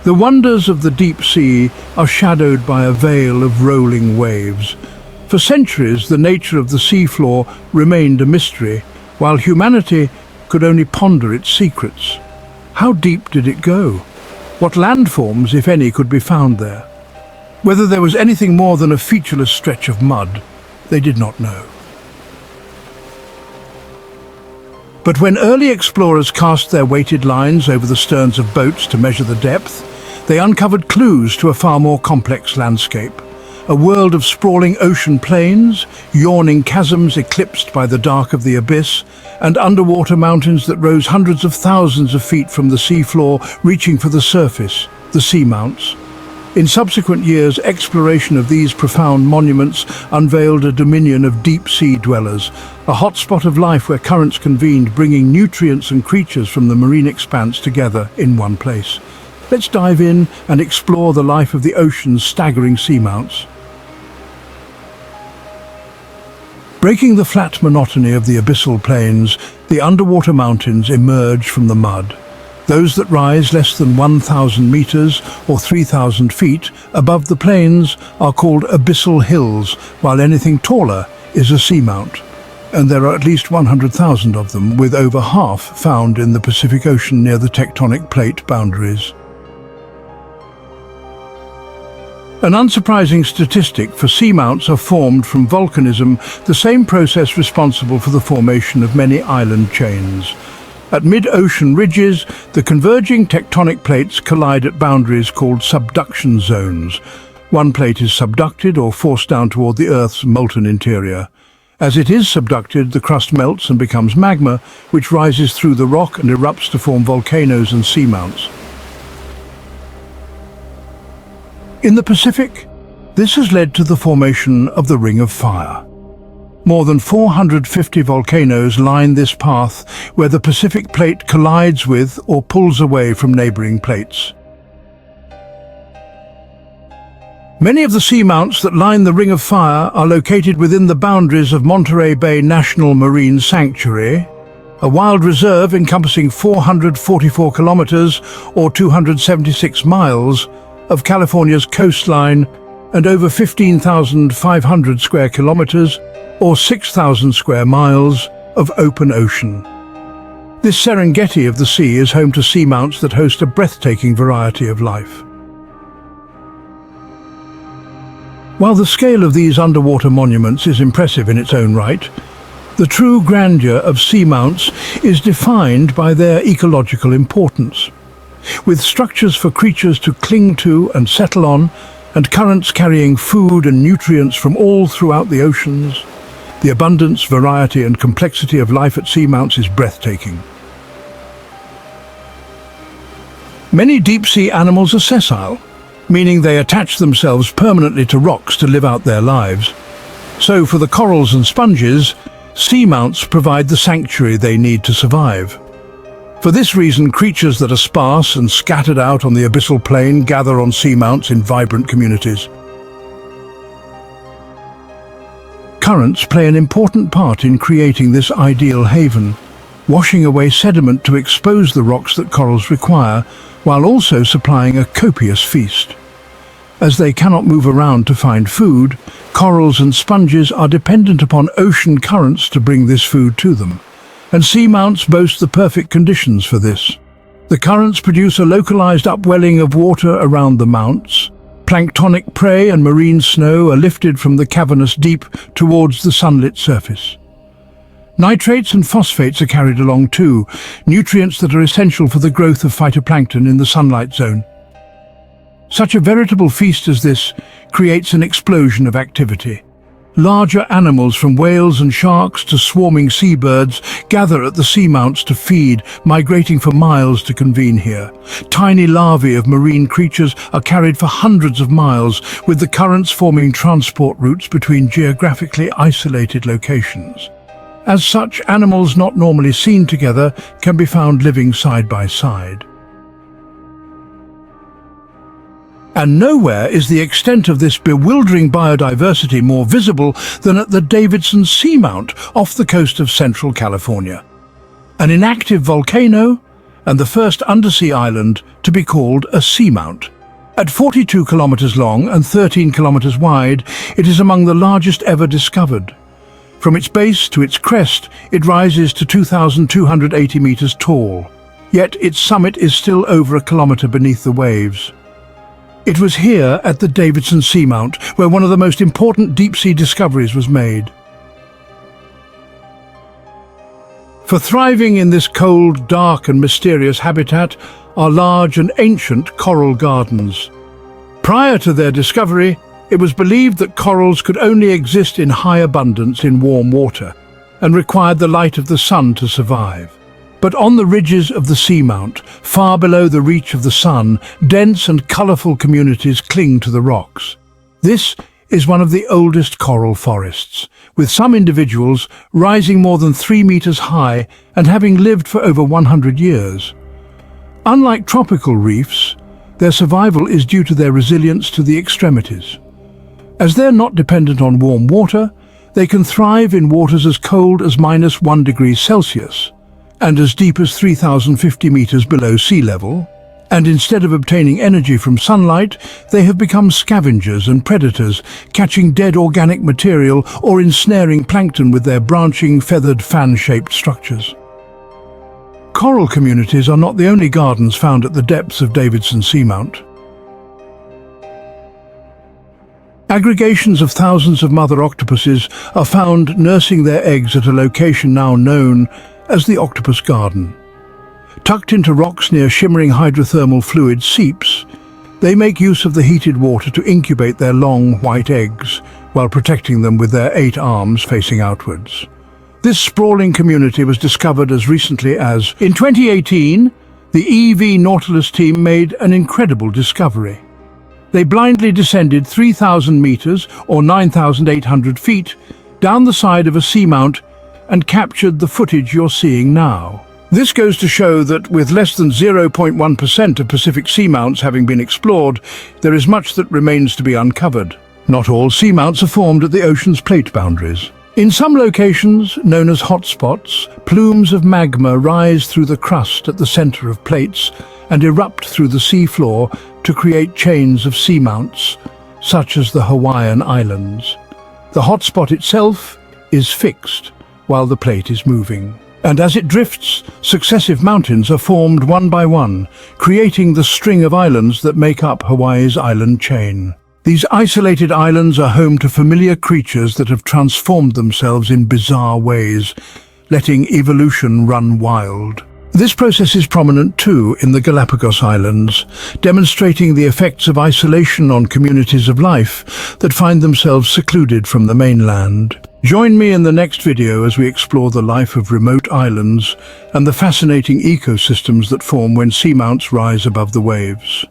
The wonders of the deep sea are shadowed by a veil of rolling waves. For centuries, the nature of the seafloor remained a mystery, while humanity could only ponder its secrets. How deep did it go? What landforms, if any, could be found there? Whether there was anything more than a featureless stretch of mud, they did not know. But when early explorers cast their weighted lines over the sterns of boats to measure the depth, they uncovered clues to a far more complex landscape. A world of sprawling ocean plains, yawning chasms eclipsed by the dark of the abyss, and underwater mountains that rose hundreds of thousands of feet from the seafloor, reaching for the surface, the seamounts. In subsequent years, exploration of these profound monuments unveiled a dominion of deep-sea dwellers, a hotspot of life where currents convened, bringing nutrients and creatures from the marine expanse together in one place. Let's dive in and explore the life of the ocean's staggering seamounts. Breaking the flat monotony of the abyssal plains, the underwater mountains emerge from the mud. Those that rise less than 1,000 meters or 3,000 feet above the plains are called abyssal hills, while anything taller is a seamount. And there are at least 100,000 of them, with over half found in the Pacific Ocean near the tectonic plate boundaries. An unsurprising statistic, for seamounts are formed from volcanism, the same process responsible for the formation of many island chains. At mid-ocean ridges, the converging tectonic plates collide at boundaries called subduction zones. One plate is subducted or forced down toward the Earth's molten interior. As it is subducted, the crust melts and becomes magma, which rises through the rock and erupts to form volcanoes and seamounts. In the Pacific, this has led to the formation of the Ring of Fire. More than 450 volcanoes line this path, where the Pacific plate collides with or pulls away from neighboring plates. Many of the seamounts that line the Ring of Fire are located within the boundaries of Monterey Bay National Marine Sanctuary, a wild reserve encompassing 444 kilometers or 276 miles of California's coastline and over 15,500 square kilometers or 6,000 square miles of open ocean. This Serengeti of the sea is home to seamounts that host a breathtaking variety of life. While the scale of these underwater monuments is impressive in its own right, the true grandeur of seamounts is defined by their ecological importance. With structures for creatures to cling to and settle on, and currents carrying food and nutrients from all throughout the oceans, the abundance, variety and complexity of life at seamounts is breathtaking. Many deep-sea animals are sessile, meaning they attach themselves permanently to rocks to live out their lives. So for the corals and sponges, seamounts provide the sanctuary they need to survive. For this reason, creatures that are sparse and scattered out on the abyssal plain gather on seamounts in vibrant communities. Currents play an important part in creating this ideal haven, washing away sediment to expose the rocks that corals require, while also supplying a copious feast. As they cannot move around to find food, corals and sponges are dependent upon ocean currents to bring this food to them. And seamounts boast the perfect conditions for this. The currents produce a localized upwelling of water around the mounts. Planktonic prey and marine snow are lifted from the cavernous deep towards the sunlit surface. Nitrates and phosphates are carried along too, nutrients that are essential for the growth of phytoplankton in the sunlight zone. Such a veritable feast as this creates an explosion of activity. Larger animals, from whales and sharks to swarming seabirds, gather at the seamounts to feed, migrating for miles to convene here. Tiny larvae of marine creatures are carried for hundreds of miles, with the currents forming transport routes between geographically isolated locations. As such, animals not normally seen together can be found living side by side. And nowhere is the extent of this bewildering biodiversity more visible than at the Davidson Seamount off the coast of central California. An inactive volcano, and the first undersea island to be called a seamount. At 42 kilometers long and 13 kilometers wide, it is among the largest ever discovered. From its base to its crest, it rises to 2,280 meters tall. Yet its summit is still over a kilometer beneath the waves. It was here at the Davidson Seamount where one of the most important deep-sea discoveries was made. For thriving in this cold, dark and mysterious habitat are large and ancient coral gardens. Prior to their discovery, it was believed that corals could only exist in high abundance in warm water and required the light of the sun to survive. But on the ridges of the seamount, far below the reach of the sun, dense and colourful communities cling to the rocks. This is one of the oldest coral forests, with some individuals rising more than 3 meters high and having lived for over 100 years. Unlike tropical reefs, their survival is due to their resilience to the extremities. As they're not dependent on warm water, they can thrive in waters as cold as -1 degree Celsius and as deep as 3,050 meters below sea level. And instead of obtaining energy from sunlight, they have become scavengers and predators, catching dead organic material or ensnaring plankton with their branching, feathered, fan-shaped structures. Coral communities are not the only gardens found at the depths of Davidson Seamount. Aggregations of thousands of mother octopuses are found nursing their eggs at a location now known as the Octopus Garden. Tucked into rocks near shimmering hydrothermal fluid seeps, they make use of the heated water to incubate their long, white eggs, while protecting them with their 8 arms facing outwards. This sprawling community was discovered as recently as in 2018, the EV Nautilus team made an incredible discovery. They blindly descended 3,000 meters, or 9,800 feet, down the side of a seamount and captured the footage you're seeing now. This goes to show that with less than 0.1% of Pacific seamounts having been explored, there is much that remains to be uncovered. Not all seamounts are formed at the ocean's plate boundaries. In some locations, known as hotspots, plumes of magma rise through the crust at the center of plates and erupt through the seafloor to create chains of seamounts, such as the Hawaiian Islands. The hotspot itself is fixed while the plate is moving. And as it drifts, successive mountains are formed one by one, creating the string of islands that make up Hawaii's island chain. These isolated islands are home to familiar creatures that have transformed themselves in bizarre ways, letting evolution run wild. This process is prominent too in the Galapagos Islands, demonstrating the effects of isolation on communities of life that find themselves secluded from the mainland. Join me in the next video as we explore the life of remote islands and the fascinating ecosystems that form when seamounts rise above the waves.